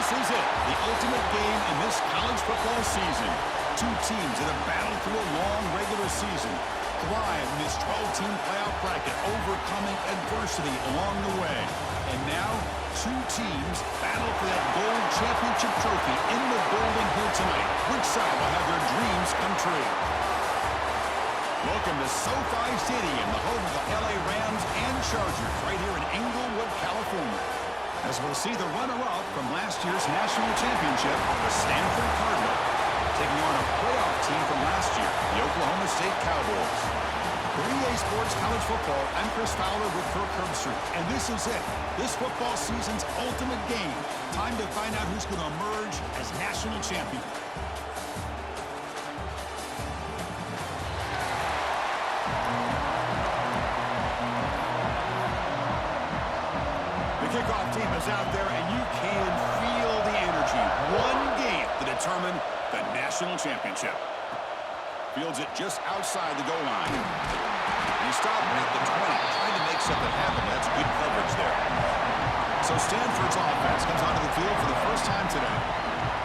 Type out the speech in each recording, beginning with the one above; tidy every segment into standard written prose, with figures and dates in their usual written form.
This is it, the ultimate game in this college football season. Two teams that have battled through a long regular season, thrive in this 12-team playoff bracket, overcoming adversity along the way. And now, two teams battle for that gold championship trophy in the building here tonight. Which side will have their dreams come true? Welcome to SoFi Stadium, the home of the LA Rams and Chargers, right here in Inglewood, California. As we'll see the runner-up from last year's national championship, the Stanford Cardinals, taking on a playoff team from last year, the Oklahoma State Cowboys. For EA Sports College Football, I'm Chris Fowler with Kirk Herbstreit, and this is it, this football season's ultimate game. Time to find out who's going to emerge as national champion. Kickoff team is out there, and you can feel the energy. One game to determine the national championship. Fields it just outside the goal line. And he stopped at the 20, trying to make something happen. That's good coverage there. So Stanford's offense comes onto the field for the first time today.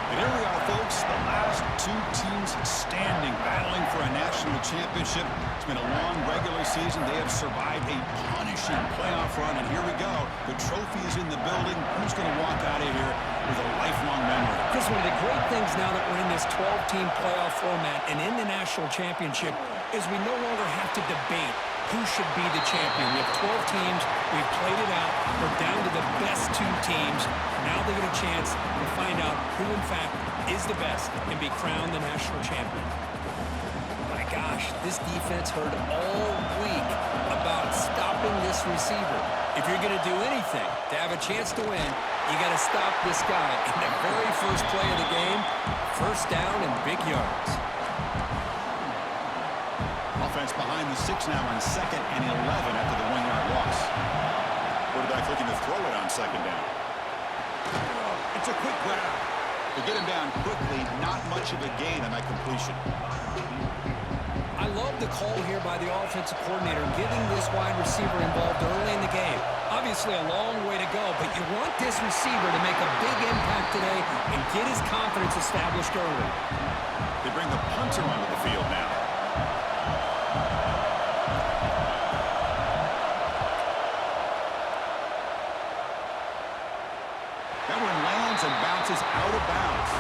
And here we are, folks, the last two teams standing, battling for a national championship. It's been a long regular season. They have survived a punishing playoff run, and here we go. The trophy is in the building. Who's going to walk out of here with a lifelong memory? Chris, one of the great things now that we're in this 12-team playoff format and in the national championship is we no longer have to debate who should be the champion. We have 12 teams. We've played it out. We're down to the best two teams. Now they get a chance to find out who, in fact, is the best and be crowned the national champion. My gosh, this defense heard all week about stopping this receiver. If you're going to do anything to have a chance to win, you got to stop this guy in the very first play of the game. First down and big yards. Offense behind the 6 now on 2nd and 11 after the 1-yard loss. Quarterback looking to throw it on 2nd down. It's a quick grab. To get him down quickly, not much of a gain on that completion. I love the call here by the offensive coordinator, getting this wide receiver involved early in the game. Obviously a long way to go, but you want this receiver to make a big impact today and get his confidence established early. They bring the punter onto the field now. That one lands and bounces out of bounds.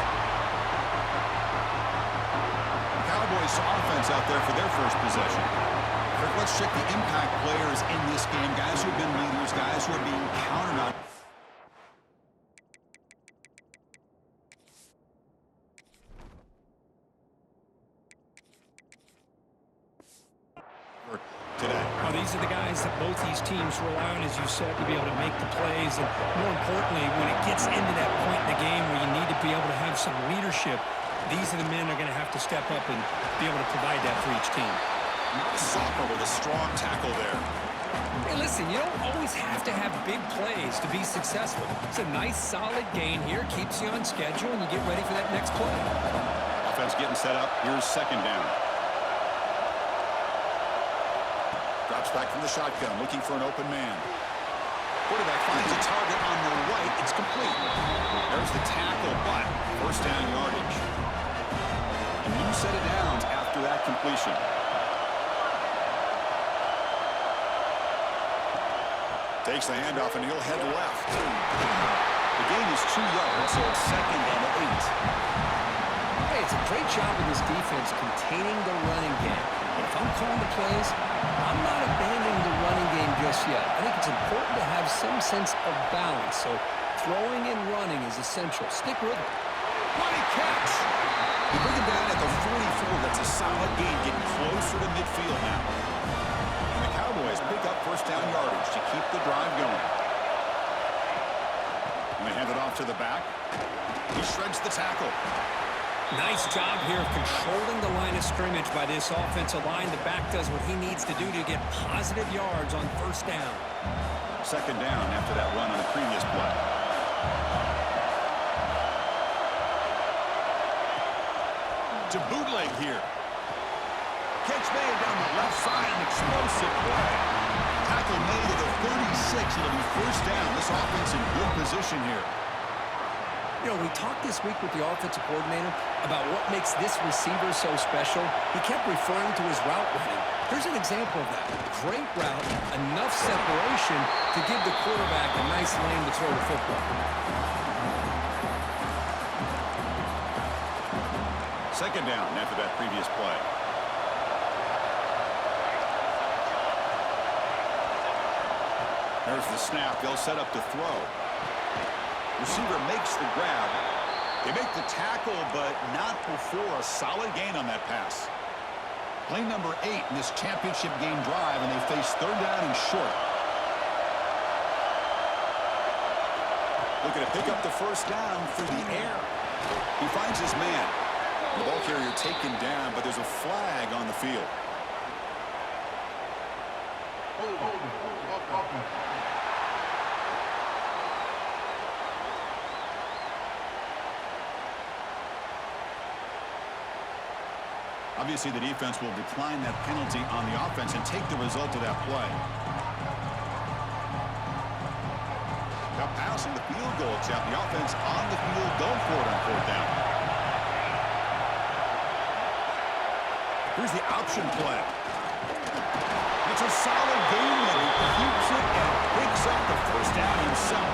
The Cowboys offense out there for their first possession. Let's check the impact players in this game. Guys who have been leaders, guys who are being counted on. Today. Well, these are the guys that both these teams rely on, as you said, to be able to make the plays. And more importantly, when it gets into that point in the game where you need to be able to have some leadership, these are the men that are going to have to step up and be able to provide that for each team. Soccer with a strong tackle there. Hey, listen, you don't always have to have big plays to be successful. It's a nice, solid gain here. Keeps you on schedule, and you get ready for that next play. Offense getting set up. Here's 2nd down. Drops back from the shotgun, looking for an open man. Quarterback finds a target on the right. It's complete. There's the tackle, but first down yardage. A new set of downs after that completion. Takes the handoff, and he'll head left. The gain is 2 yards, so it's 2nd and 8. Hey, it's a great job of this defense containing the running game. If I'm calling the plays, I'm not abandoning the running game just yet. I think it's important to have some sense of balance. So throwing and running is essential. Stick with it. Money catch. You bring him down at the 44. That's a solid gain, getting closer to midfield now. And the Cowboys pick up first down yardage to keep the drive going. And they hand it off to the back. He shreds the tackle. Nice job here of controlling the line of scrimmage by this offensive line. The back does what he needs to do to get positive yards on first down. 2nd down after that run on the previous play. To bootleg here. Catch made down the left side, an explosive play. Tackle made at the 36. It'll be first down. This offense in good position here. You know, we talked this week with the offensive coordinator about what makes this receiver so special. He kept referring to his route running. Here's an example of that. Great route, enough separation to give the quarterback a nice lane to throw the football. Second down after that previous play. There's the snap. They'll set up to throw. Receiver makes the grab. They make the tackle, but not before a solid gain on that pass. Play number 8 in this championship game drive, and they face third down and short. Looking to pick up the first down through the air. He finds his man. The ball carrier taken down, but there's a flag on the field. Obviously, the defense will decline that penalty on the offense and take the result of that play. Now passing the field goal attempt. The offense on the field going for it on fourth down. Here's the option play. It's a solid game that he keeps it and picks up the first down himself.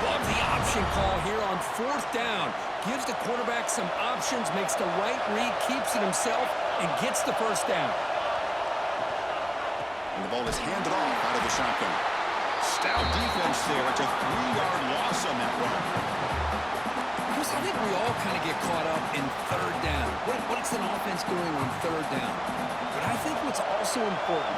Love the option call here on fourth down. Gives the quarterback some options, makes the right read, keeps it himself, and gets the first down. And the ball is handed off out of the shotgun. Stout defense there. It's a 3-yard loss on that run. Chris, I think we all kind of get caught up in third down. What's an offense doing on third down? But I think what's also important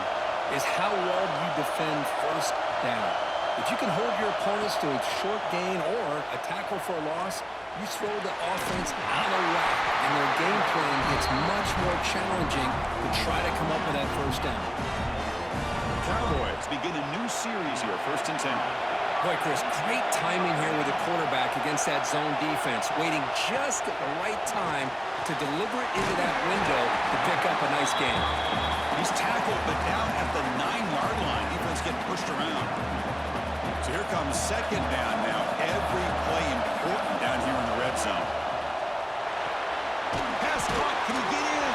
is how well you defend first down. If you can hold your opponents to a short gain or a tackle for a loss, you throw the offense out of whack, and their game plan gets much more challenging to try to come up with that first down. Cowboys begin a new series here, 1st and 10. Boy, Chris, great timing here with the quarterback against that zone defense, waiting just at the right time to deliver it into that window to pick up a nice gain. He's tackled, but down at the 9-yard line. Defense getting pushed around. So here comes second down now. Every play important down here in the red zone. Pass caught. Can he get in?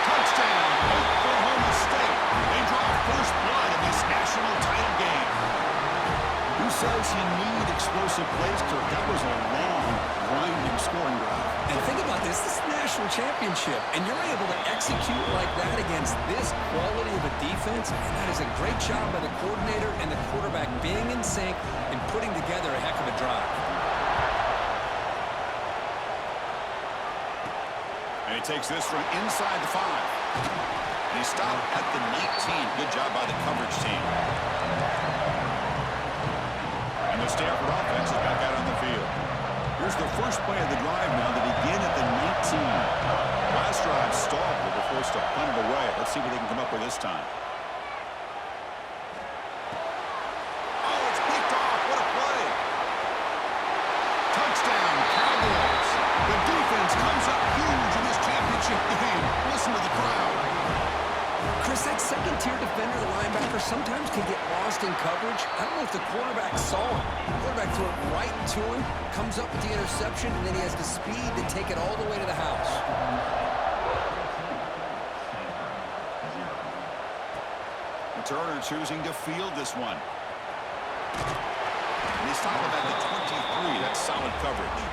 Touchdown, Oklahoma State. They draw first blood in this national title game. Who says you need explosive plays, Kirk? That was a long, grinding scoring drive. And think about this. This is the national championship, and you're able to execute like that against this quality of a defense, and that is a great job by the coordinator and the quarterback being in sync and putting together a heck of a drive. And he takes this from inside the 5. And he stopped at the 19. Good job by the coverage team. And the Stanford offense is back out on the field. Here's the first play of the drive now. They begin at the 19. Last drive stalled. They were forced to punt it away. Let's see what they can come up with this time. Oh, it's picked off. What a play. Touchdown, Cowboys. The defense comes up huge in this championship game. Listen to the crowd. Chris, that second-tier defender, the linebacker, sometimes can get lost in coverage. I don't know if the quarterback saw it. The quarterback threw it right to him, comes up with the interception, and then he has the speed to take it all the way to the house. Turner choosing to field this one. And they stop him at the 23. That's solid coverage.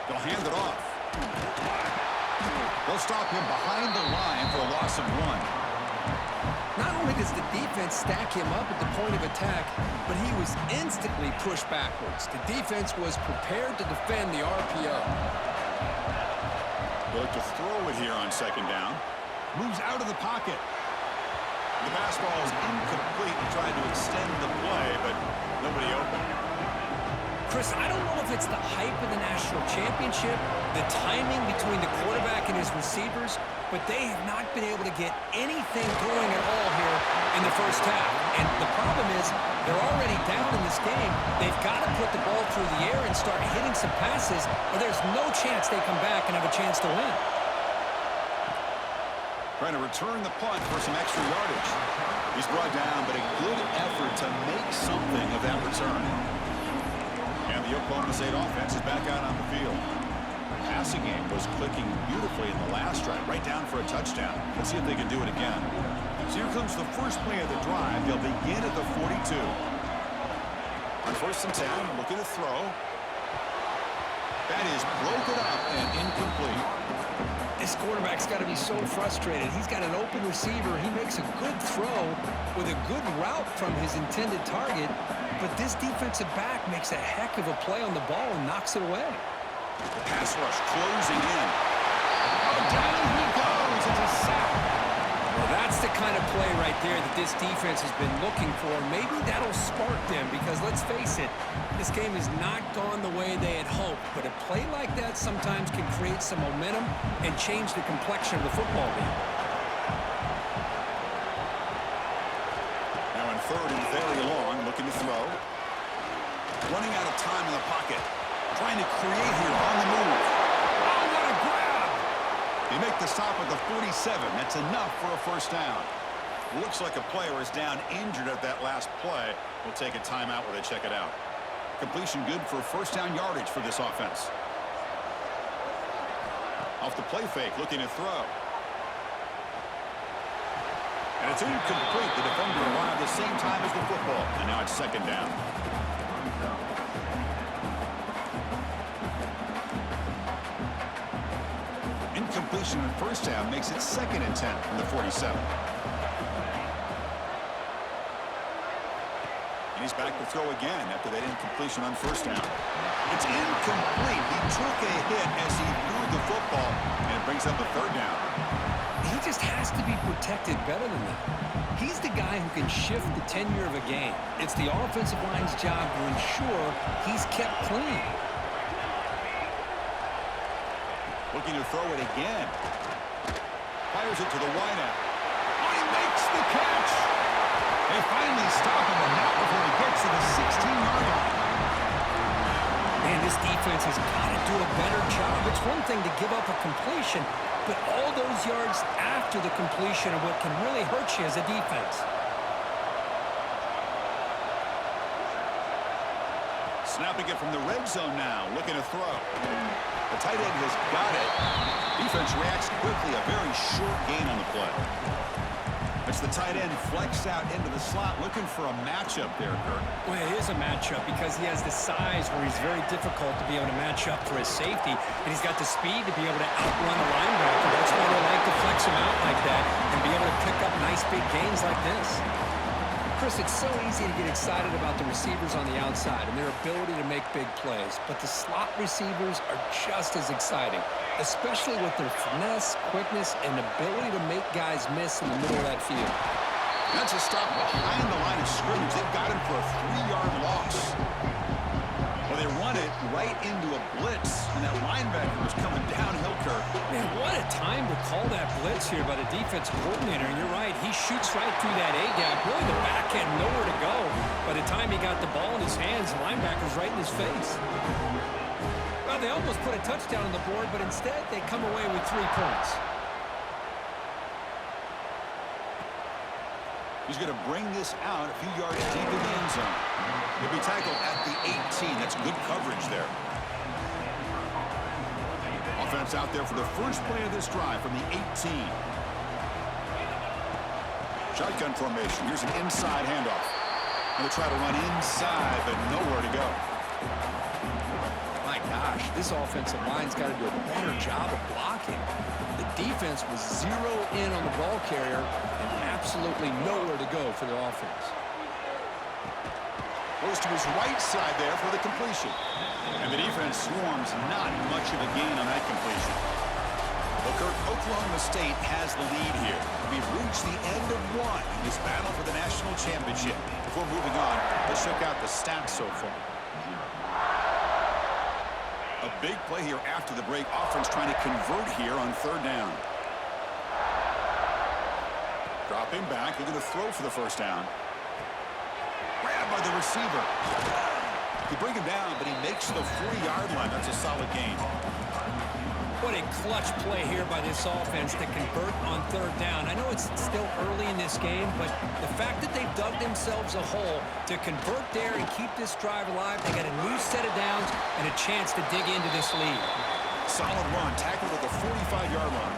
They'll hand it off. They'll stop him behind the line for a loss of 1. Not only does the defense stack him up at the point of attack, but he was instantly pushed backwards. The defense was prepared to defend the RPO. They'll look to throw it here on second down. Moves out of the pocket. The pass ball is incomplete and tried to extend the play, but nobody open. Chris, I don't know if it's the hype of the national championship, the timing between the quarterback and his receivers, but they have not been able to get anything going at all here in the first half. And the problem is they're already down in this game. They've got to put the ball through the air and start hitting some passes, or there's no chance they come back and have a chance to win. Trying to return the punt for some extra yardage. He's brought down, but a good effort to make something of that return. And the Oklahoma State offense is back out on the field. The passing game was clicking beautifully in the last drive, right down for a touchdown. Let's see if they can do it again. So here comes the first play of the drive. They'll begin at the 42. On 1st and 10, looking to throw. That is broken up and incomplete. This quarterback's got to be so frustrated. He's got an open receiver. He makes a good throw with a good route from his intended target, but this defensive back makes a heck of a play on the ball and knocks it away. The pass rush closing in. Oh, down he goes. It's a sack. Well, that's the kind of play right there that this defense has been looking for. Maybe that'll spark them because, let's face it, this game has not gone the way they had hoped. But a play like that sometimes can create some momentum and change the complexion of the football game. Now in 3rd and very long, looking to throw. Running out of time in the pocket. Trying to create here on the move. Oh, what a grab! They make the stop at the 47. That's enough for a first down. Looks like a player is down injured at that last play. We'll take a timeout where they check it out. Completion good for first down yardage for this offense. Off the play fake, looking to throw. And it's incomplete. The defender arrived at the same time as the football. And now it's 2nd down. Incompletion on 1st down makes it 2nd and 10 from the 47. And he's back to throw again after that incompletion on 1st down. It's incomplete. He took a hit as he threw the football, and it brings up a 3rd down. He just has to be protected better than that. He's the guy who can shift the tenure of a game. It's the offensive line's job to ensure he's kept clean. Looking to throw it again. Fires it to the wideout. Oh, he makes the catch. They finally stop him, and not before he gets to the 16-yard line. Man, this defense has got to do a better job. It's one thing to give up a completion, but all those yards after the completion are what can really hurt you as a defense. Snapping it from the red zone now, looking to throw. The tight end has got it. Defense reacts quickly, a very short gain on the play. It's the tight end flexed out into the slot, looking for a matchup there, Kurt. Well, it is a matchup because he has the size where he's very difficult to be able to match up for his safety, and he's got the speed to be able to outrun a linebacker. That's why they like to flex him out like that and be able to pick up nice big gains like this. Chris, it's so easy to get excited about the receivers on the outside and their ability to make big plays, but the slot receivers are just as exciting, especially with their finesse, quickness, and ability to make guys miss in the middle of that field. That's a stop behind the line of scrimmage. They've got him for a 3-yard loss. Well, they run it right into a blitz, and that linebacker was coming downhill, Kurt. Man, what a time to call that blitz here by the defensive coordinator. And you're right, he shoots right through that A-gap. Really, the back had nowhere to go. By the time he got the ball in his hands, the linebacker's right in his face. Well, they almost put a touchdown on the board, but instead they come away with 3 points. He's going to bring this out a few yards deep in the end zone. He'll be tackled at the 18. That's good coverage there. Offense out there for the first play of this drive from the 18. Shotgun formation. Here's an inside handoff. Going to try to run inside, but nowhere to go. My gosh, this offensive line's got to do a better job of blocking. The defense was 0 in on the ball carrier and absolutely nowhere to go for their offense. Goes to his right side there for the completion. And the defense swarms not much of a gain on that completion. Well, Kirk, Oklahoma State has the lead here. We've reached the end of one in this battle for the national championship. Before moving on, let's check out the stats so far. A big play here after the break. Offense trying to convert here on 3rd down. Dropping back, looking to throw for the first down. Grabbed by the receiver. He bring him down, but he makes the 40-yard line. That's a solid gain. What a clutch play here by this offense to convert on third down. I know it's still early in this game, but the fact that they've dug themselves a hole to convert there and keep this drive alive, they got a new set of downs and a chance to dig into this lead. Solid run, tackled at the 45-yard line.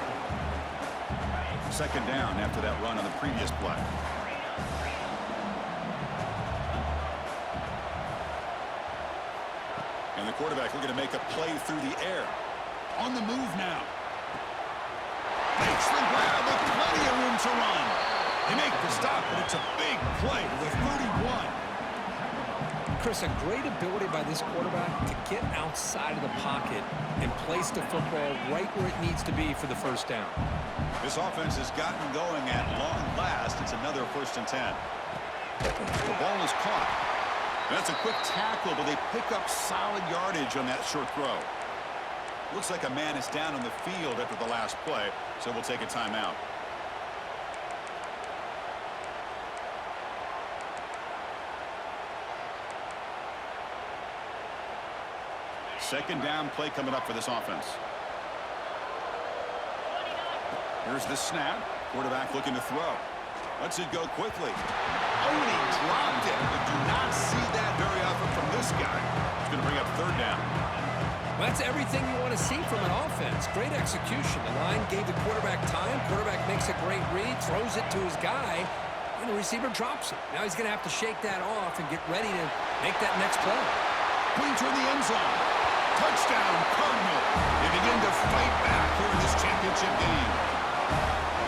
Second down after that run on the previous play. And the quarterback looking to make a play through the air. On the move now. Makes the grab with plenty of room to run. They make the stop, but it's a big play to the 31. Chris, a great ability by this quarterback to get outside of the pocket and place the football right where it needs to be for the first down. This offense has gotten going at long last. It's another 1st and 10. The ball is caught. That's a quick tackle, but they pick up solid yardage on that short throw. Looks like a man is down on the field after the last play, so we'll take a timeout. Second down play coming up for this offense. Here's the snap. Quarterback looking to throw. Lets it go quickly. Oh, and he dropped it. But do not see that very often from this guy. It's going to bring up third down. Well, that's everything you want to see from an offense. Great execution. The line gave the quarterback time. Quarterback makes a great read, throws it to his guy, and the receiver drops it. Now he's going to have to shake that off and get ready to make that next play. Pointer in the end zone. Touchdown, Cardinal. They begin to fight back here in this championship game.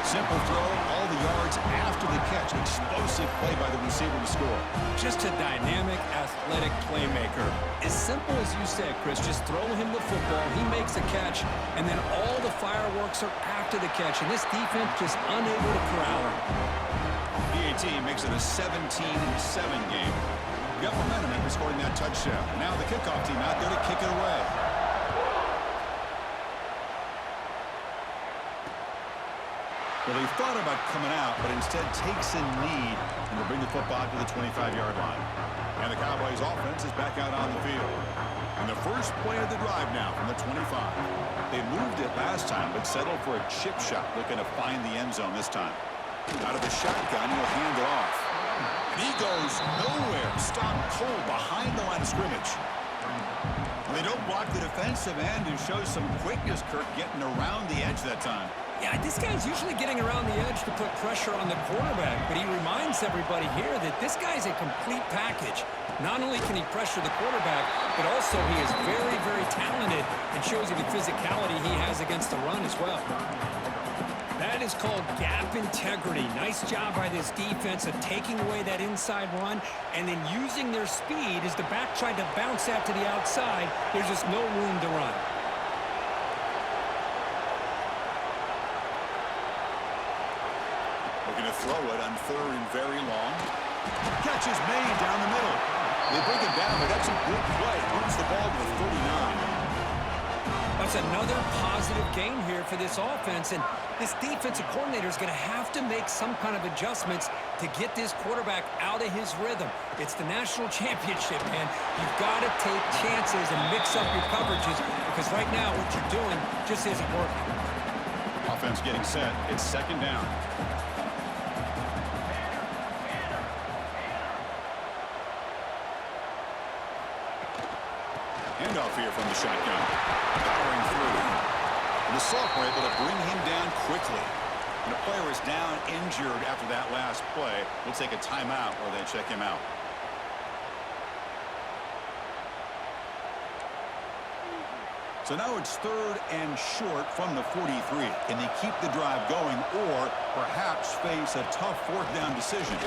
Simple throw, all the yards after the catch. Explosive play by the receiver to score. Just a dynamic, athletic playmaker. As simple as you said, Chris, just throw him the football, he makes a catch, and then all the fireworks are after the catch, and this defense just unable to corral him. PAT makes it a 17-7 game. Got momentum after scoring that touchdown. Now the kickoff team out there to kick it away. Well, he thought about coming out, but instead takes a knee and will bring the football to the 25-yard line. And the Cowboys offense is back out on the field. And the first play of the drive now from the 25. They moved it last time, but settled for a chip shot, looking to find the end zone this time. Out of the shotgun, he'll hand it off. And he goes nowhere. Stopped cold behind the line of scrimmage. Well, they don't block the defensive end and show some quickness, Kirk, getting around the edge that time. Yeah, this guy's usually getting around the edge to put pressure on the quarterback, but he reminds everybody here that this guy's a complete package. Not only can he pressure the quarterback, but also he is very, very talented and shows you the physicality he has against the run as well. That is called gap integrity. Nice job by this defense of taking away that inside run and then using their speed as the back tried to bounce that to the outside. There's just no room to run. Looking to throw it on third and very long. Catch is made down the middle. They bring it down, but that's a good play. Moves the ball to the 39. That's another positive game here for this offense, and this defensive coordinator is going to have to make some kind of adjustments to get this quarterback out of his rhythm. It's the national championship, man. You've got to take chances and mix up your coverages because right now what you're doing just isn't working. Offense getting set. It's second down. Handoff here from the shotgun. Powering through. And the sophomore able to bring him down quickly. And the player is down injured after that last play. We'll take a timeout while they check him out. So now it's third and short from the 43. Can they keep the drive going or perhaps face a tough fourth down decision?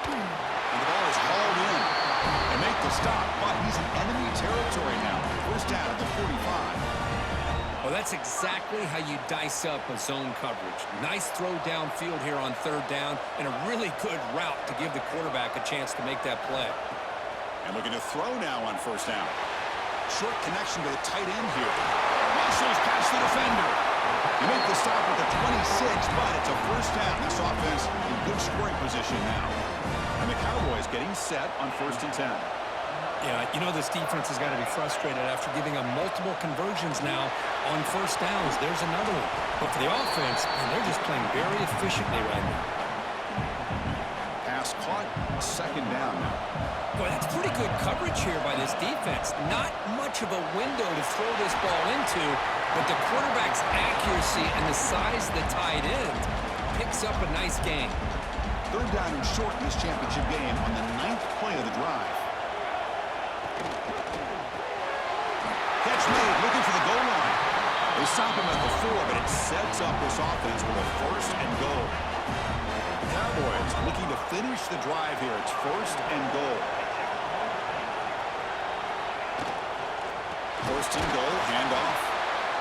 And the ball is hauled in. They make the stop, but he's in enemy territory now. First down at the 45. Well, that's exactly how you dice up a zone coverage. Nice throw downfield here on third down and a really good route to give the quarterback a chance to make that play. And looking to throw now on first down. Short connection to the tight end here. Muscles past the defender. You make the stop with the 26, but it's a first down. This offense in good scoring position now. And the Cowboys getting set on 1st and 10. Yeah, you know this defense has got to be frustrated after giving up multiple conversions now on first downs. There's another one. But for the offense, man, they're just playing very efficiently right now. Pass caught, second down now. Boy, that's pretty good coverage here by this defense. Not much of a window to throw this ball into, but the quarterback's accuracy and the size of the tight end picks up a nice gain. Third down and short in this championship game on the 9th play of the drive. Catch made, looking for the goal line. They stop him at the 4, but it sets up this offense with a first and goal. The Cowboys looking to finish the drive here. It's first and goal. First and goal, handoff.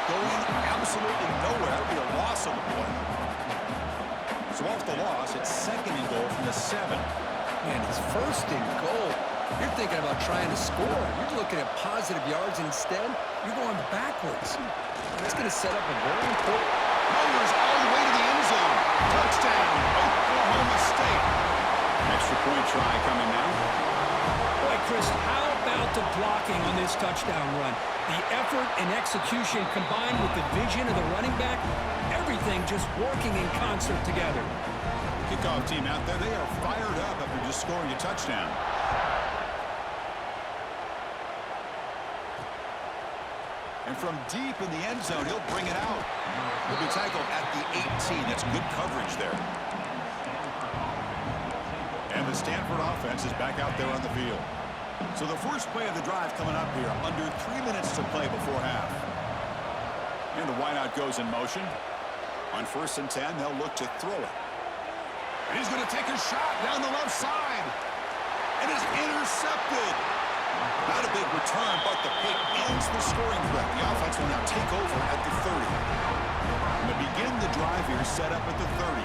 Going absolutely nowhere. It'll be a loss on the play. So off the loss, it's second and goal from the 7. Man, it's first and goal. You're thinking about trying to score. You're looking at positive yards. Instead, you're going backwards. That's going to set up a very important... Mowers all the way to the end zone. Touchdown, Oklahoma State. Extra point try coming now. Boy, Chris, how about the blocking on this touchdown run? The effort and execution combined with the vision of the running back, everything just working in concert together. Kickoff team out there, they are fired up after just scoring a touchdown. And from deep in the end zone, he'll bring it out. He'll be tackled at the 18. That's good coverage there. And the Stanford offense is back out there on the field. So the first play of the drive coming up here, under 3 minutes to play before half. And the wideout goes in motion. On first and 10, they'll look to throw it. And he's going to take a shot down the left side. And it's intercepted. Not a big return, but the pick ends the scoring threat. The offense will now take over at the 30. And to begin the drive here, set up at the 30.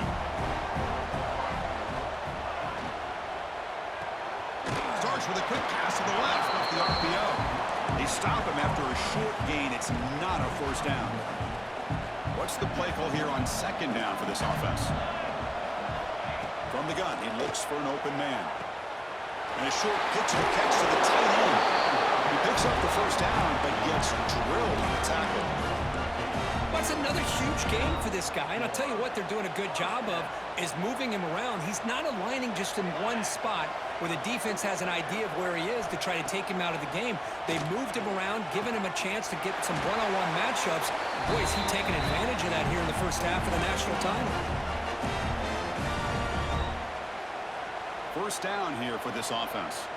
Starts with a quick pass to the left off the RPO. They stop him after a short gain. It's not a first down. What's the play call here on second down for this offense? From the gun, he looks for an open man. And a short pitch and catch to the tight end. He picks up the first down, but gets drilled on the tackle. That's another huge game for this guy, and I'll tell you what they're doing a good job of is moving him around. He's not aligning just in one spot where the defense has an idea of where he is to try to take him out of the game. They've moved him around, given him a chance to get some one-on-one matchups. Boy, is he taking advantage of that here in the first half of the national title. First down here for this offense.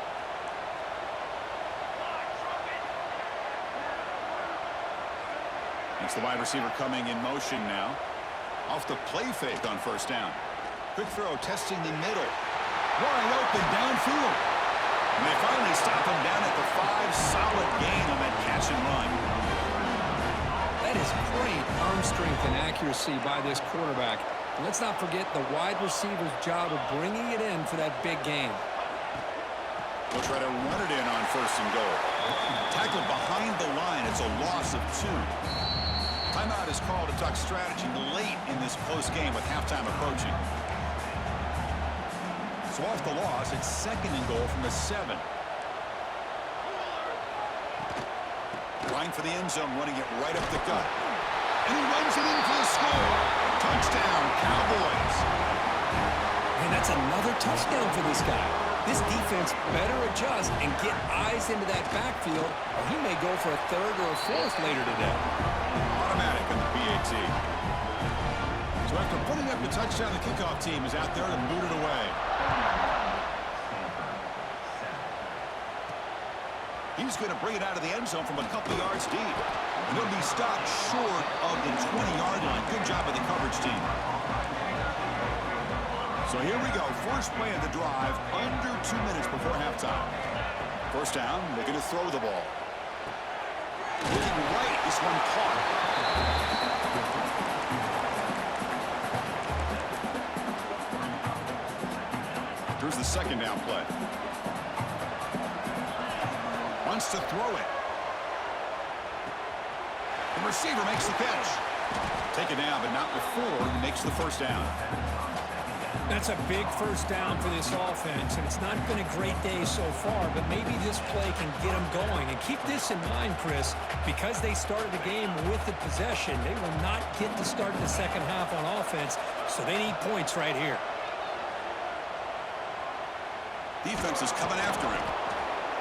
It's the wide receiver coming in motion now. Off the play fake on first down. Quick throw testing the middle. Wide open downfield. And they finally stop him down at the 5. Solid gain on that catch and run. That is great arm strength and accuracy by this quarterback. And let's not forget the wide receiver's job of bringing it in for that big game. They'll try to run it in on first and goal. Tackled behind the line. It's a loss of 2. Timeout is called to talk strategy late in this close game with halftime approaching. So off the loss, it's second and goal from the 7. Line for the end zone, running it right up the gut. And he runs it in for the score. Touchdown, Cowboys. And that's another touchdown for this guy. This defense better adjust and get eyes into that backfield, or he may go for a 3rd or a 4th later today. Automatic on the PAT. So after putting up the touchdown, the kickoff team is out there to boot it away. He's going to bring it out of the end zone from a couple yards deep. And he'll be stopped short of the 20-yard line. Good job of the coverage team. So here we go. First play of the drive, under 2 minutes before halftime. First down, they're going to throw the ball. Looking right, this one caught. Here's the second down play. Wants to throw it. The receiver makes the catch. Taken down, but not before he makes the first down. That's a big first down for this offense, and it's not been a great day so far, but maybe this play can get them going. And keep this in mind, Chris, because they started the game with the possession, they will not get to start the second half on offense, so they need points right here. Defense is coming after him.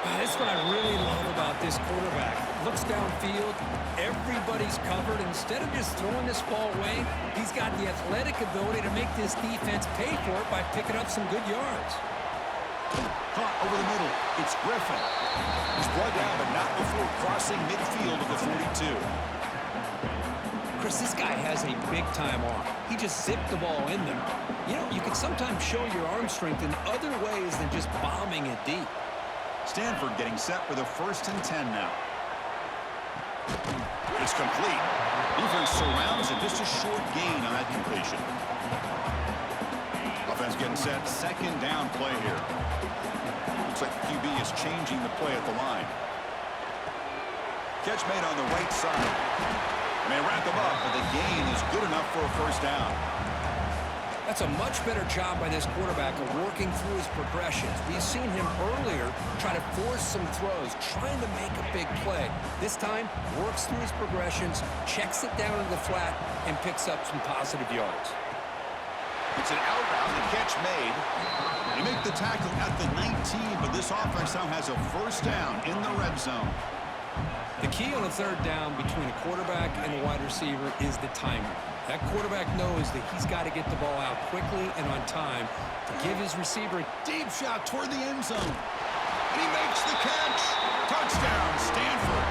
That's what I really love about this quarterback. Looks downfield, everybody's covered. Instead of just throwing this ball away, he's got the athletic ability to make this defense pay for it by picking up some good yards. Caught over the middle. It's Griffin. He's brought down, but not before crossing midfield of the 42. Chris, this guy has a big-time arm. He just zipped the ball in there. You know, you can sometimes show your arm strength in other ways than just bombing it deep. Stanford getting set for the 1st and 10 now. It's complete. Defense surrounds it. Just a short gain on that completion. Offense getting set. 2nd down play here. Looks like the QB is changing the play at the line. Catch made on the right side. And they wrap him up, but the gain is good enough for a 1st down. That's a much better job by this quarterback of working through his progressions. We've seen him earlier try to force some throws, trying to make a big play. This time, works through his progressions, checks it down into the flat, and picks up some positive yards. It's an outbound, the catch made. They make the tackle at the 19, but this offense now has a 1st down in the red zone. The key on a 3rd down between a quarterback and a wide receiver is the timing. That quarterback knows that he's got to get the ball out quickly and on time to give his receiver a Deep shot toward the end zone. And he makes the catch. Touchdown, Stanford.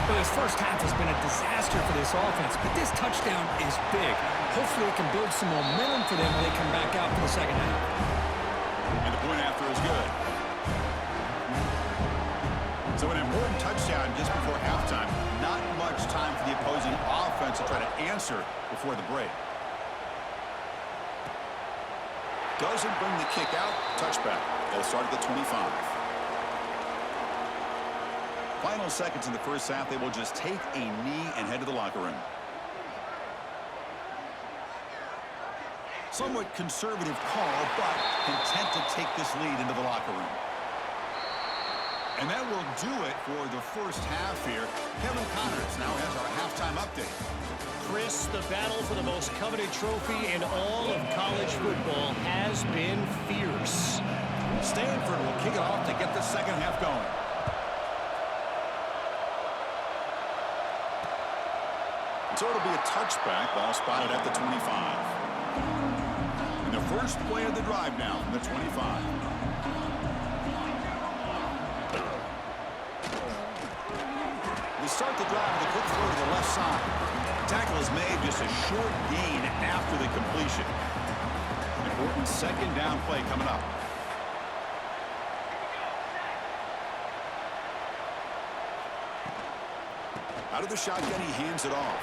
Well, this first half has been a disaster for this offense, but this touchdown is big. Hopefully it can build some momentum for them when they come back out for the second half. And the point after is good. So an important touchdown just before halftime. Not much time for the opposing offense to try to answer before the break. Doesn't bring the kick out. Touchback. They'll start at the 25. Final seconds in the first half. They will just take a knee and head to the locker room. Somewhat conservative call, but content to take this lead into the locker room. And that will do it for the first half here. Kevin Connors now has our halftime update. Chris, the battle for the most coveted trophy in all of college football has been fierce. Stanford will kick it off to get the second half going. So it'll be a touchback, ball spotted at the 25. And the first play of the drive now from the 25. Start the drive with a quick throw to the left side. Tackle is made, just a short gain after the completion. Important 2nd down play coming up. Out of the shotgun, he hands it off.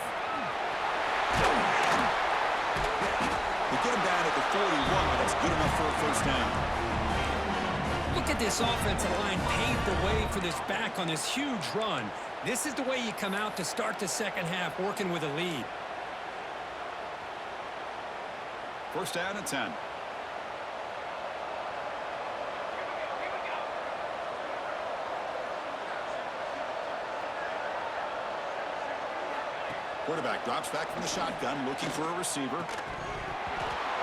They get him down at the 41, but that's good enough for a 1st down. Look at this offensive line paved the way for this back on this huge run. This is the way you come out to start the second half, working with a lead. 1st down and 10. Quarterback drops back from the shotgun, looking for a receiver.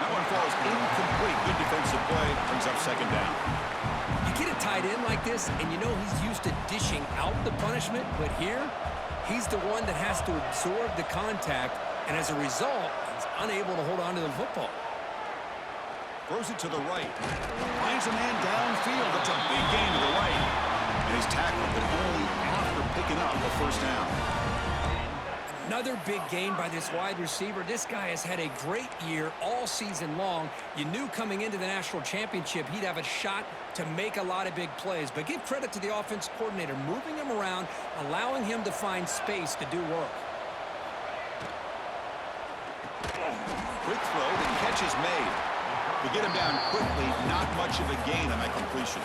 That one falls incomplete. Good defensive play, brings up 2nd down. You get a tight end like this, and you know he's used to dishing out the punishment, but here, he's the one that has to absorb the contact, and as a result, he's unable to hold on to the football. Throws it to the right. Finds a man downfield. It's a big gain to the right. And he's tackled, but only after picking up the 1st down. Another big gain by this wide receiver. This guy has had a great year all season long. You knew coming into the national championship he'd have a shot to make a lot of big plays. But give credit to the offense coordinator, moving him around, allowing him to find space to do work. Quick throw, the catch is made. To get him down quickly, not much of a gain on that completion.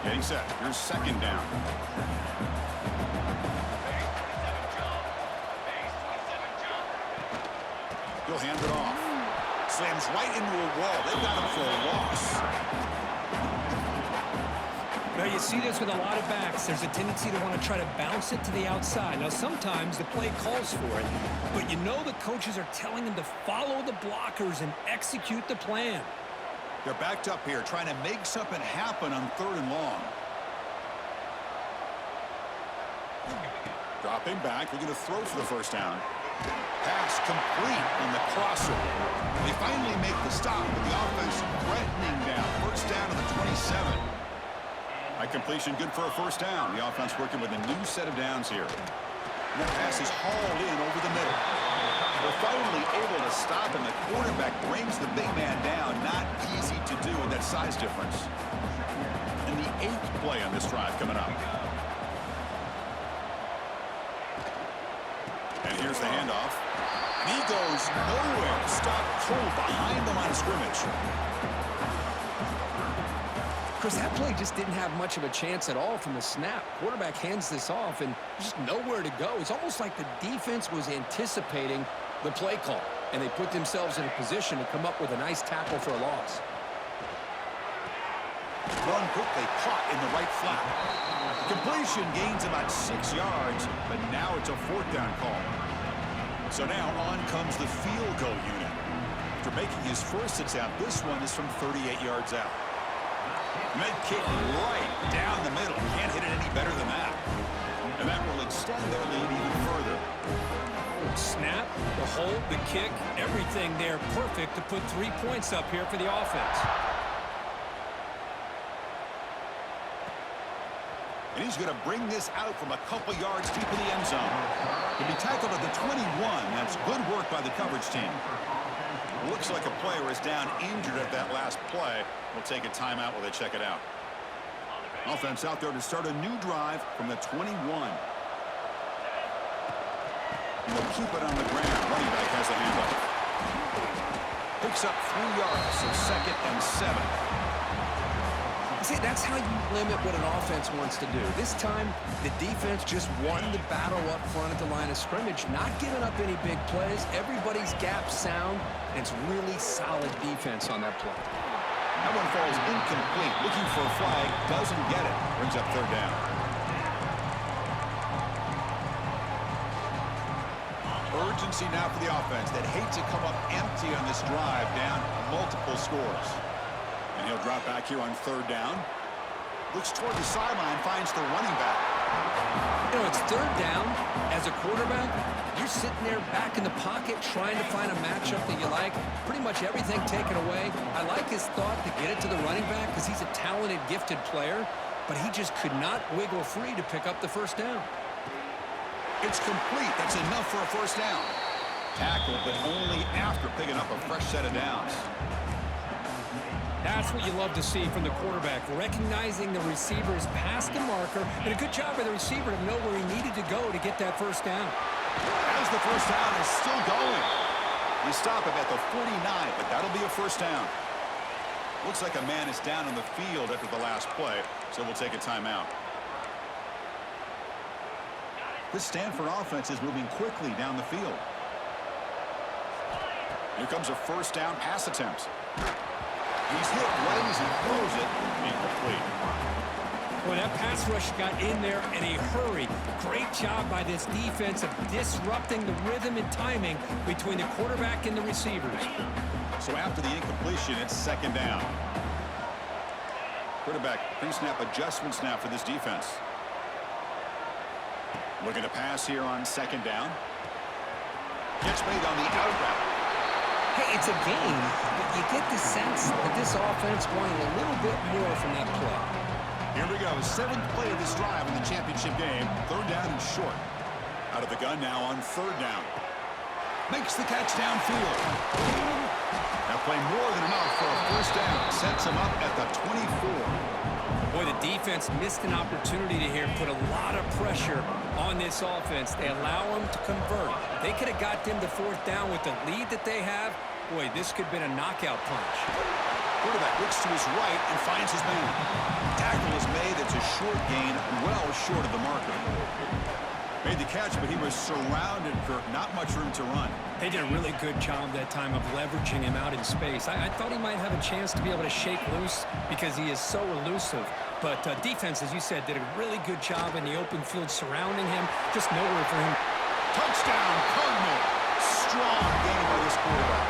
Getting set. Here's 2nd down. He'll hand it off. slams right into a wall. They've got him for a loss. Now, you see this with a lot of backs. There's a tendency to want to try to bounce it to the outside. Now, sometimes the play calls for it, but you know the coaches are telling them to follow the blockers and execute the plan. They're backed up here, trying to make something happen on 3rd and long. Dropping back, they're going to throw for the first down. Pass complete on the crosser. They finally make the stop, but the offense threatening down. First down to the 27. That completion good for a first down. The offense working with a new set of downs here. And that pass is hauled in over the middle. They're finally able to stop, and the quarterback brings the big man down. Not easy to do with that size difference. And the 8th play on this drive coming up. And here's the handoff. And he goes nowhere. Stopped cold behind the line of scrimmage. Chris, that play just didn't have much of a chance at all from the snap. Quarterback hands this off and just nowhere to go. It's almost like the defense was anticipating the play call, and they put themselves in a position to come up with a nice tackle for a loss. Run quickly, caught in the right flat. Completion gains about 6 yards, but now it's a 4th down call. So now on comes the field goal unit. After making his first attempt, this one is from 38 yards out. Med kick right down the middle. Can't hit it any better than that. And that will extend their lead even further. Snap, the hold, the kick, everything there perfect to put 3 points up here for the offense. And he's going to bring this out from a couple yards deep in the end zone. He'll be tackled at the 21. That's good work by the coverage team. Looks like a player is down injured at that last play. We'll take a timeout while they check it out. Offense out there to start a new drive from the 21. And they'll keep it on the ground. Running back has the handoff. Picks up 3 yards, so 2nd and 7. See, that's how you limit what an offense wants to do. This time, the defense just won the battle up front at the line of scrimmage, not giving up any big plays. Everybody's gap sound, and it's really solid defense on that play. That one falls incomplete. Looking for a flag, doesn't get it. Brings up 3rd down. Urgency now for the offense that hate to come up empty on this drive, down multiple scores. And he'll drop back here on 3rd down. Looks toward the sideline, finds the running back. You know, it's 3rd down. As a quarterback, you're sitting there back in the pocket trying to find a matchup that you like. Pretty much everything taken away. I like his thought to get it to the running back because he's a talented, gifted player, but he just could not wiggle free to pick up the first down. It's complete. That's enough for a first down. Tackled, but only after picking up a fresh set of downs. That's what you love to see from the quarterback, recognizing the receiver's past the marker, and a good job by the receiver to know where he needed to go to get that first down. As the first down is still going. You stop him at the 49, but that'll be a first down. Looks like a man is down on the field after the last play, so we'll take a timeout. This Stanford offense is moving quickly down the field. Here comes a first down pass attempt. He's hit right as he throws it. Incomplete. Well, that pass rush got in there in a hurry. Great job by this defense of disrupting the rhythm and timing between the quarterback and the receivers. So after the incompletion, it's 2nd down. Quarterback pre-snap adjustments now for this defense. Looking to pass here on 2nd down. Gets made on the out route. Hey, it's a game, but you get the sense that this offense wanted a little bit more from that play. Here we go, 7th play of this drive in the championship game. 3rd down and short. Out of the gun now on 3rd down. Makes the catch downfield. That play more than enough for a first down. Sets him up at the 24. Boy, the defense missed an opportunity to here put a lot of pressure on this offense. They allow them to convert. They could have got them to 4th down with the lead that they have. Boy, this could have been a knockout punch. Quarterback looks to his right and finds his man. Tackle is made. It's a short gain, well short of the marker. Made the catch, but he was surrounded, Kirk. Not much room to run. They did a really good job that time of leveraging him out in space. I thought he might have a chance to be able to shake loose because he is so elusive. But defense, as you said, did a really good job in the open field surrounding him. Just nowhere for him. Touchdown, Cardinal. Strong game by this quarterback.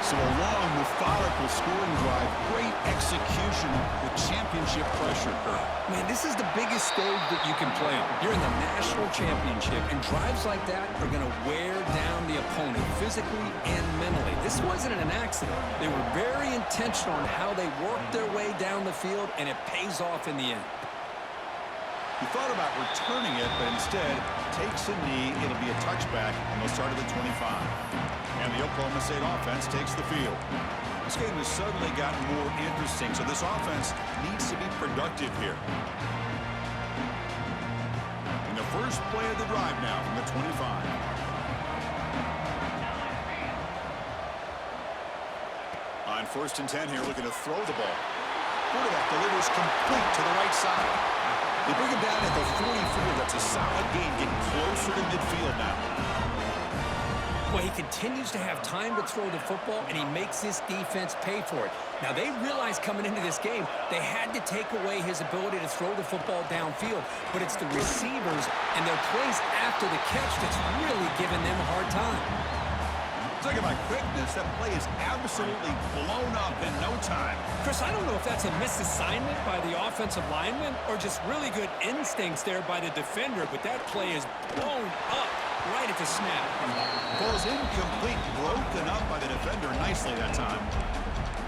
So a long, methodical scoring drive. Great execution with championship pressure, Kirk. Man, this is the biggest stage that you can play on. You're in the national championship, and drives like that are going to wear down the opponent physically and mentally. This wasn't an accident. They were very intentional on how they worked their way down the field, and it pays off in the end. He thought about returning it, but instead takes a knee. It'll be a touchback, and they'll start at the 25. And the Oklahoma State offense takes the field. This game has suddenly gotten more interesting, so this offense needs to be productive here. In the first play of the drive now from the 25. On 1st and 10 here, looking to throw the ball. Quarterback delivers complete to the right side. They bring him down at the 44. That's a solid gain, getting closer to midfield now. Well, he continues to have time to throw the football, and he makes this defense pay for it. Now, they realized coming into this game they had to take away his ability to throw the football downfield, but it's the receivers and their plays after the catch that's really giving them a hard time. Talking about quickness, that play is absolutely blown up in no time. Chris, I don't know if that's a misassignment by the offensive lineman or just really good instincts there by the defender, but that play is blown up right at the snap. Ball's incomplete, broken up by the defender nicely that time.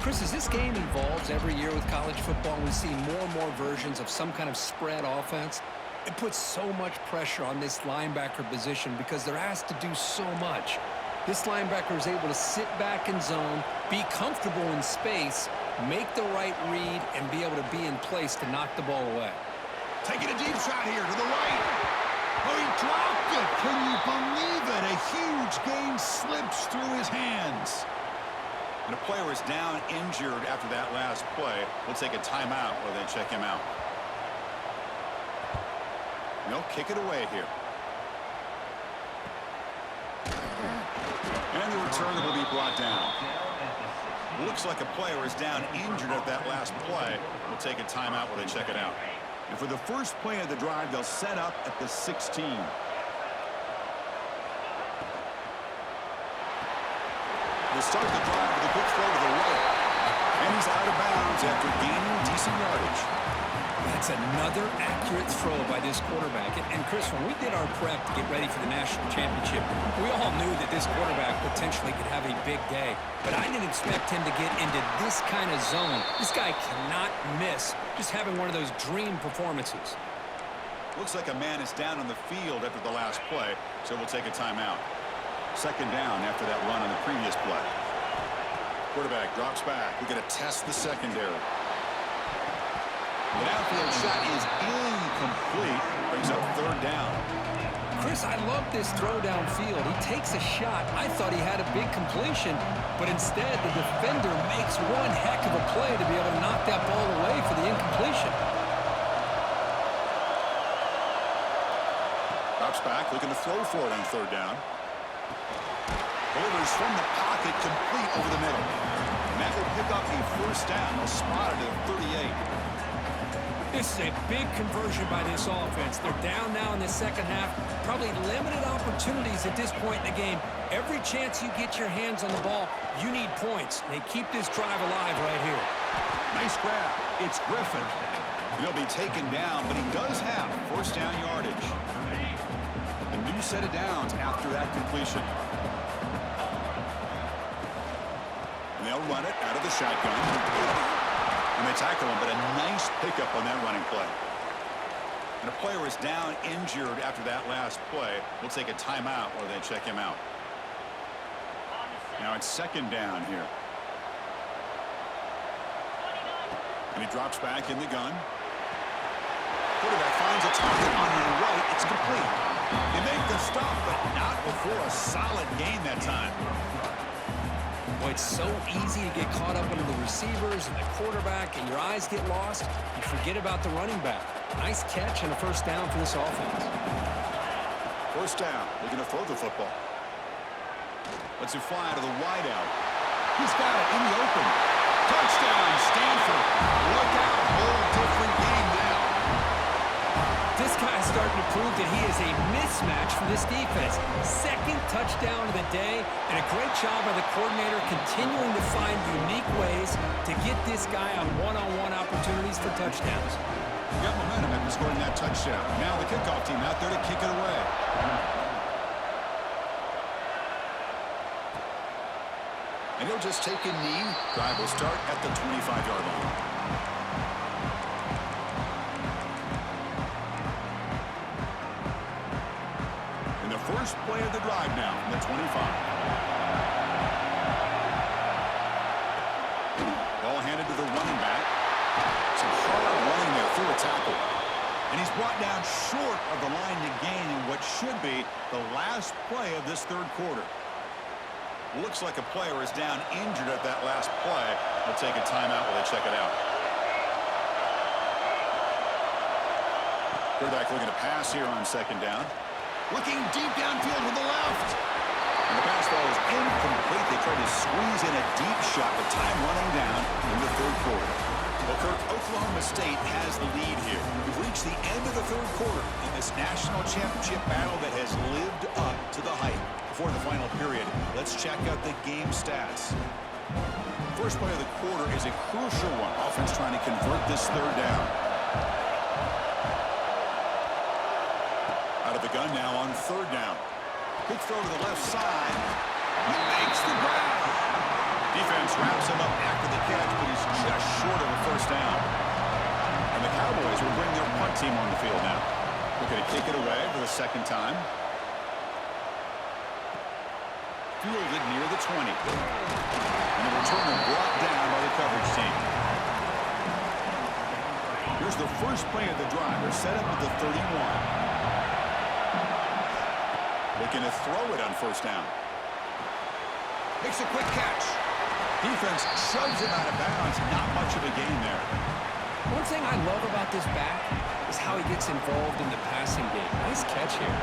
Chris, as this game evolves every year with college football, we see more and more versions of some kind of spread offense. It puts so much pressure on this linebacker position because they're asked to do so much. This linebacker is able to sit back in zone, be comfortable in space, make the right read, and be able to be in place to knock the ball away. Taking a deep shot here to the right. Oh, he dropped it. Can you believe it? A huge gain slips through his hands. And a player is down injured after that last play. We'll take a timeout or then check him out. And they'll kick it away here. And the return will be brought down. Looks like a player is down injured at that last play. We'll take a timeout while they check it out. And for the first play of the drive, they'll set up at the 16. They'll start the drive with a quick throw to the right. And he's out of bounds after gaining decent yardage. That's another accurate throw by this quarterback. And Chris, when we did our prep to get ready for the national championship, we all knew that this quarterback potentially could have a big day. But I didn't expect him to get into this kind of zone. This guy cannot miss just having one of those dream performances. Looks like a man is down on the field after the last play, so we'll take a timeout. 2nd down after that run on the previous play. Quarterback drops back. We're going to test the secondary. The downfield shot is incomplete. Brings up 3rd down. Chris, I love this throw downfield. He takes a shot. I thought he had a big completion, but instead the defender makes one heck of a play to be able to knock that ball away for the incompletion. Drops back, looking to throw for it on 3rd down. Delivers from the pocket, complete over the middle. And that will pick up a 1st down. They'll spot it at 38. This is a big conversion by this offense. They're down now in the 2nd half. Probably limited opportunities at this point in the game. Every chance you get your hands on the ball, you need points. They keep this drive alive right here. Nice grab. It's Griffin. He'll be taken down, but he does have 1st down yardage. A new set of downs after that completion. And they'll run it out of the shotgun. And they tackle him, but a nice pickup on that running play. And a player is down injured after that last play. We'll take a timeout or they check him out. Now it's 2nd down here. And he drops back in the gun. Quarterback finds a target on the right. It's complete. They make the stop, but not before a solid gain that time. Boy, it's so easy to get caught up into the receivers and the quarterback, and your eyes get lost. You forget about the running back. Nice catch and a 1st down for this offense. First down. Looking to throw the football. Lets it fly to the wideout. He's got it in the open. Touchdown, Stanford. Look out. Whole different game now. This guy's starting to prove that he is a mismatch for this defense. Second touchdown of the day, and a great job by the coordinator continuing to find unique ways to get this guy on one-on-one opportunities for touchdowns. Got momentum after scoring that touchdown. Now the kickoff team out there to kick it away. And he'll just take a knee. Drive will start at the 25-yard line. In the first play of the drive now from the 25. Ball handed to the running back. Some hard running there through a tackle. And he's brought down short of the line to gain in what should be the last play of this third quarter. Looks like a player is down injured at that last play. We'll take a timeout while they check it out. Quarterback looking to pass here on second down. Looking deep downfield to the left. And the pass ball is incomplete. They tried to squeeze in a deep shot, but time running down in the third quarter. Well, Kirk, Oklahoma State has the lead here. We've reached the end of the third quarter in this national championship battle that has lived up to the hype. Before the final period, let's check out the game stats. First play of the quarter is a crucial one. Offense trying to convert this third down. Out of the gun now on third down. Quick throw to the left side. He makes the grab. Defense wraps him up after the catch, but he's just short of a first down. And the Cowboys will bring their punt team on the field now. Looking to kick it away for the second time. Fielded near the 20. And the returner brought down by the coverage team. Here's the first play of the drive. They're set up at the 31. Looking to throw it on first down. Makes a quick catch. Defense shoves him out of bounds. Not much of a gain there. One thing I love about this back is how he gets involved in the passing game. Nice catch here.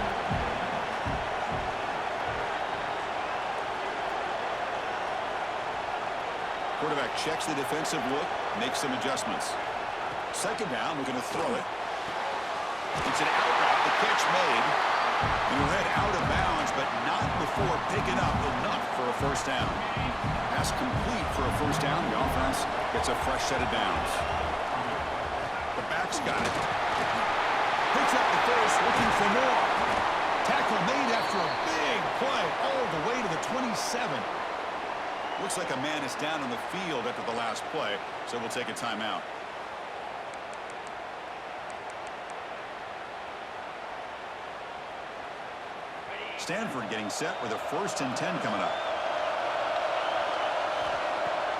Quarterback checks the defensive look, makes some adjustments. Second down, we're going to throw it. It's an out route, the catch made. And he'll head out of bounds, but not before picking up enough for a first down. Pass complete for a first down. The offense gets a fresh set of downs. The back's got it. Picks up the first, looking for more. Tackle made after a big play all the way to the 27. Looks like a man is down on the field after the last play, so we'll take a timeout. Stanford getting set with a 1st and 10 coming up.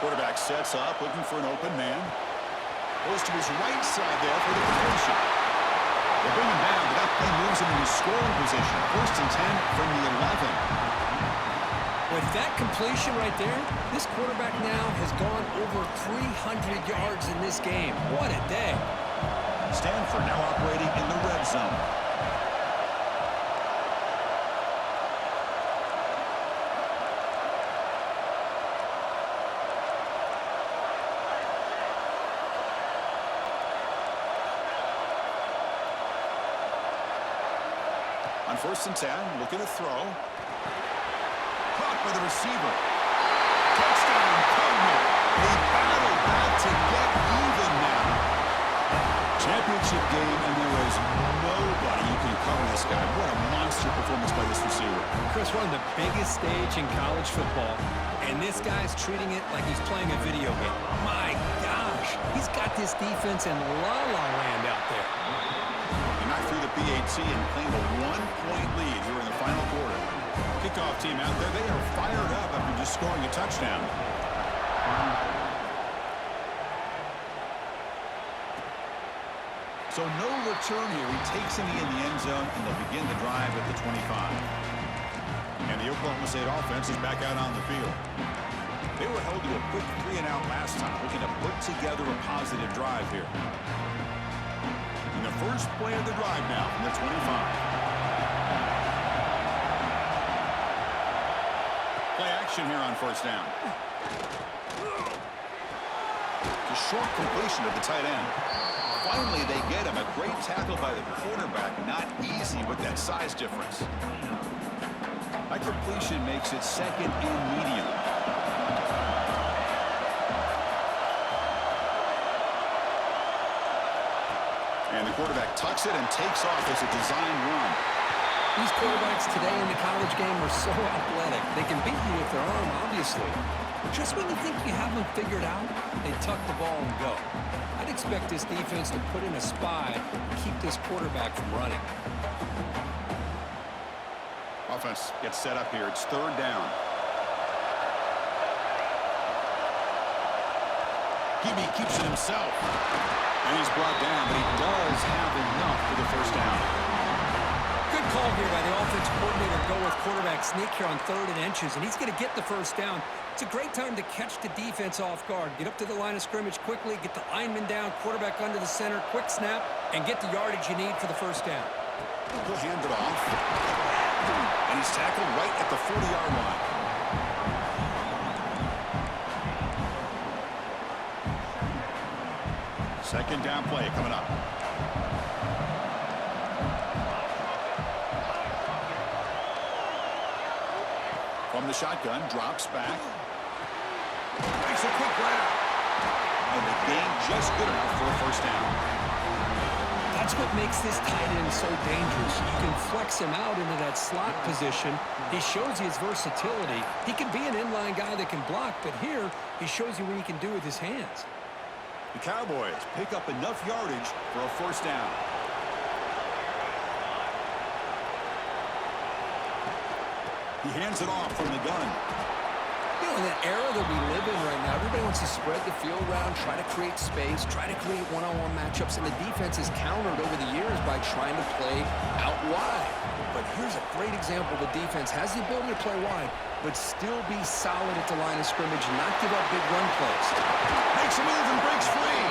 Quarterback sets up, looking for an open man. Goes to his right side there for the completion. They bring him down, but that play moves him into scoring position. 1st and 10 from the 11. With that completion right there, this quarterback now has gone over 300 yards in this game. What a day. Stanford now operating in the red zone. On 1st and 10, looking to throw. Caught by the receiver. Touchdown, Cardinal. They battle back to get even now. Championship game, and there is nobody who can cover this guy. What a monster performance by this receiver. Chris, we're on the biggest stage in college football, and this guy's treating it like he's playing a video game. My gosh, he's got this defense in la-la land out there. And not through the PAT and claimed a 1-point lead here in the final quarter. Kickoff team out there, they are fired up after just scoring a touchdown. So no return here. He takes him in the end zone, and they'll begin the drive at the 25. And the Oklahoma State offense is back out on the field. They were held to a quick 3-and-out last time, looking to put together a positive drive here. In the first play of the drive now from the 25. Play action here on first down. A short completion to the tight end. Finally, they get him. A great tackle by the quarterback. Not easy with that size difference. That completion makes it second and medium. And the quarterback tucks it and takes off as a design run. These quarterbacks today in the college game are so athletic. They can beat you with their arm, obviously. Just when you think you have them figured out, they tuck the ball and go. I'd expect this defense to put in a spy and keep this quarterback from running. Offense gets set up here. It's third down. Hebe keeps it himself. And he's brought down, but he does have enough for the first down. Good call here by the offensive coordinator. Go with quarterback sneak here on 3rd and inches, and he's going to get the first down. It's a great time to catch the defense off guard. Get up to the line of scrimmage quickly, get the lineman down, quarterback under the center, quick snap, and get the yardage you need for the first down. He'll hand it off. And he's tackled right at the 40-yard line. Second down play coming up. From the shotgun, drops back. Makes a quick grab. And the gain just good enough for a first down. That's what makes this tight end so dangerous. You can flex him out into that slot position. He shows you his versatility. He can be an inline guy that can block, but here he shows you what he can do with his hands. The Cowboys pick up enough yardage for a first down. He hands it off from the gun. You know, in that era that we live in right now, everybody wants to spread the field around, try to create space, try to create one-on-one matchups, and the defense is countered over the years by trying to play out wide. But here's a great example. The defense has the ability to play wide, but still be solid at the line of scrimmage and not give up big run plays. Makes a move and breaks free.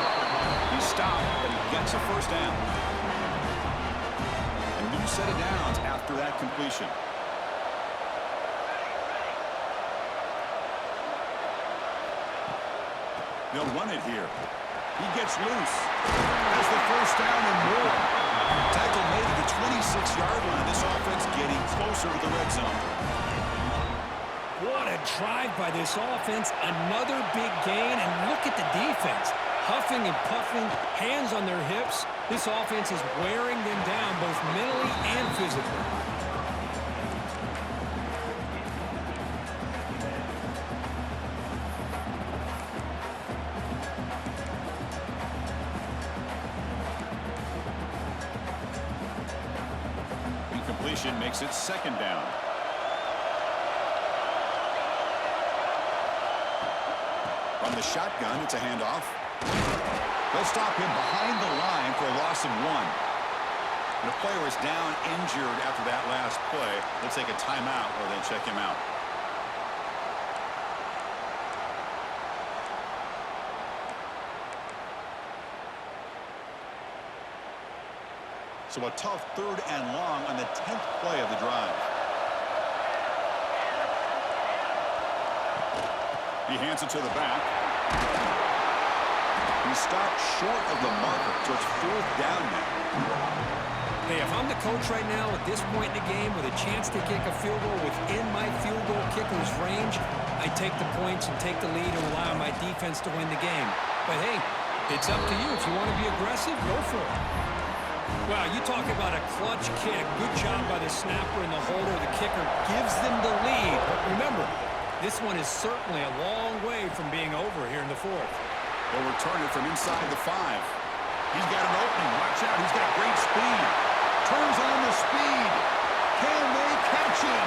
He's stopped, but he gets a first down. A new set of downs after that completion. They'll run it here. He gets loose. Has the first down and more. Tackle made at the 26-yard line. This offense getting closer to the red zone. What a drive by this offense. Another big gain, and look at the defense. Huffing and puffing, hands on their hips. This offense is wearing them down both mentally and physically. Incompletion makes it second down. From the shotgun, it's a handoff. They'll stop him behind the line for a loss of 1. And the player is down injured after that last play. They'll take a timeout or they'll check him out. So a tough 3rd and long on the 10th play of the drive. He hands it to the back. He stopped short of the marker, so it's 4th down now. Hey, if I'm the coach right now at this point in the game with a chance to kick a field goal within my field goal kicker's range, I take the points and take the lead and rely on my defense to win the game. But hey, it's up to you. If you want to be aggressive, go for it. Wow, you talk about a clutch kick. Good job by the snapper and the holder. The kicker gives them the lead. But remember, this one is certainly a long way from being over here in the 4th. They'll return it from inside the 5. He's got an opening. Watch out. He's got great speed. Turns on the speed. Can they catch him?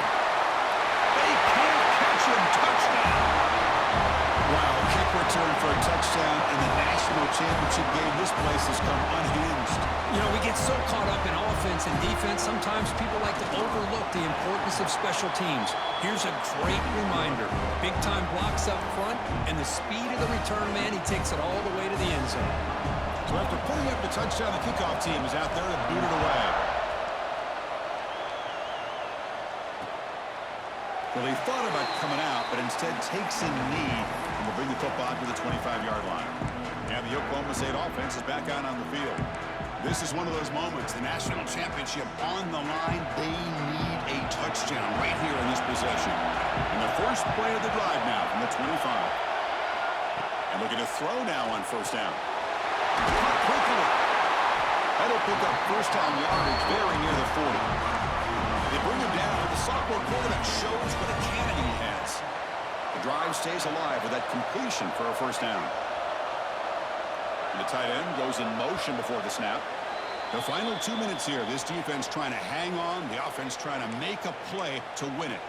They can't catch him. Touchdown. Wow, a kick return for a touchdown in the national championship game. This place has come unhinged. You know, we get so caught up in offense and defense, sometimes people like to overlook the importance of special teams. Here's a great reminder. Big-time blocks up front, and the speed of the return man, he takes it all the way to the end zone. So after pulling up the touchdown, the kickoff team is out there to boot it away. Well, he thought about coming out, but instead takes a knee and will bring the football to the 25-yard line. And the Oklahoma State offense is back out on the field. This is one of those moments, the national championship on the line. They need a touchdown right here in this possession. And the first play of the drive now from the 25. And looking to throw now on first down. Quickly. That'll pick up first down yardage very near the 40. They bring him down, but the sophomore quarterback shows what a cannon he has. The drive stays alive with that completion for a first down. And the tight end goes in motion before the snap. The final 2 minutes here. This defense trying to hang on. The offense trying to make a play to win it.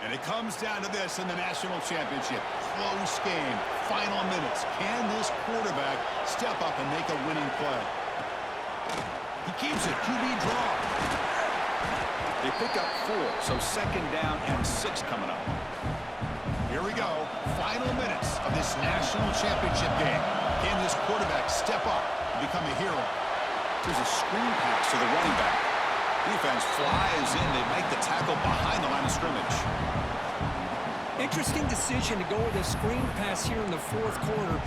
And it comes down to this in the national championship. Close game. Final minutes. Can this quarterback step up and make a winning play? He keeps it. QB draw. They pick up 4, so second down and 6 coming up. Here we go. Final minutes of this national championship game. Can this quarterback step up and become a hero? There's a screen pass to the running back. Defense flies in. They make the tackle behind the line of scrimmage. Interesting decision to go with a screen pass here in the fourth quarter,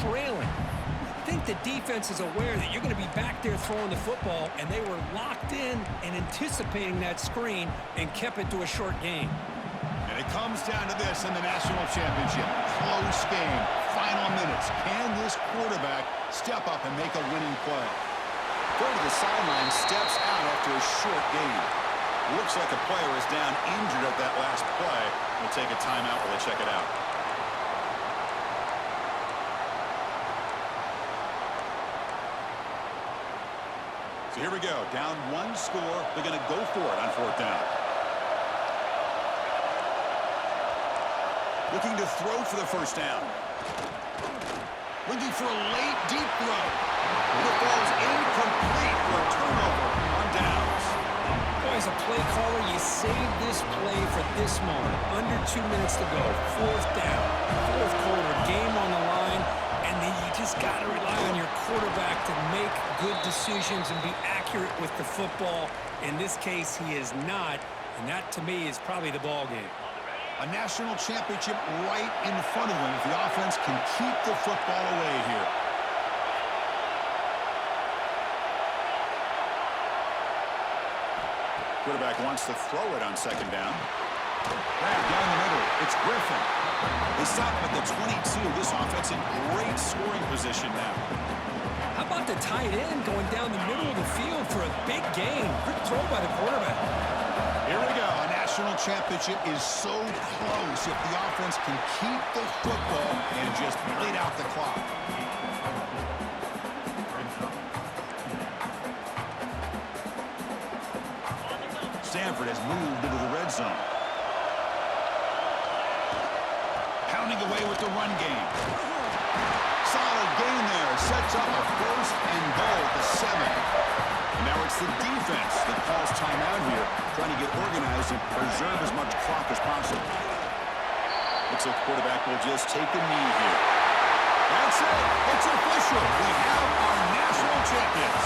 trailing. I think the defense is aware that you're going to be back there throwing the football, and they were locked in and anticipating that screen and kept it to a short game. And it comes down to this in the national championship. Close game. Final minutes. Can this quarterback step up and make a winning play? Go to the sideline, steps out after a short game. Looks like a player is down injured at that last play. We'll take a timeout while they check it out. So here we go. Down 1 score. They're going to go for it on fourth down. Looking to throw for the first down. Looking for a late, deep throw. It falls incomplete for a turnover on downs. Boy, as a play caller, you save this play for this moment. Under 2 minutes to go. Fourth down. Fourth quarter. Game on the line. And then you just got to rely on your quarterback to make good decisions and be accurate with the football. In this case, he is not. And that, to me, is probably the ball game. A national championship right in front of them if the offense can keep the football away here. Quarterback wants to throw it on second down. Grab down the middle. It's Griffin. They stop him at the 22. This offense in great scoring position now. How about the tight end going down the middle of the field for a big gain? Good throw by the quarterback. Here we go. A national championship is so close if the offense can keep the football and just bleed out the clock. Stanford has moved into the red zone. Pounding away with the run game. Solid gain there. Sets up a first and goal at the 7. Now it's the defense that calls timeout here, trying to get organized and preserve as much clock as possible. Looks like the quarterback will just take a knee here. That's it. It's official. We have our national champions.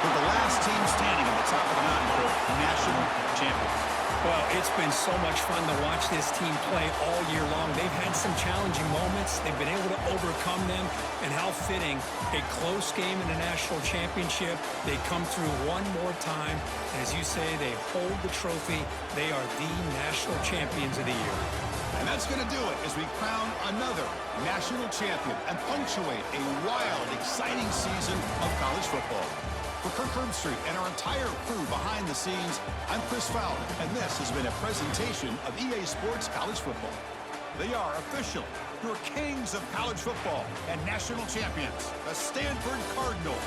We're the last team standing at the top of the mountain for national champions. Well, it's been so much fun to watch this team play all year long. They've had some challenging moments. They've been able to overcome them. And how fitting, a close game in the national championship. They come through one more time. As you say, they hold the trophy. They are the national champions of the year. And that's going to do it as we crown another national champion and punctuate a wild, exciting season of college football. For Kirk Herbstreit and our entire crew behind the scenes, I'm Chris Fowler, and this has been a presentation of EA Sports College Football. They are officially your kings of college football and national champions, the Stanford Cardinals.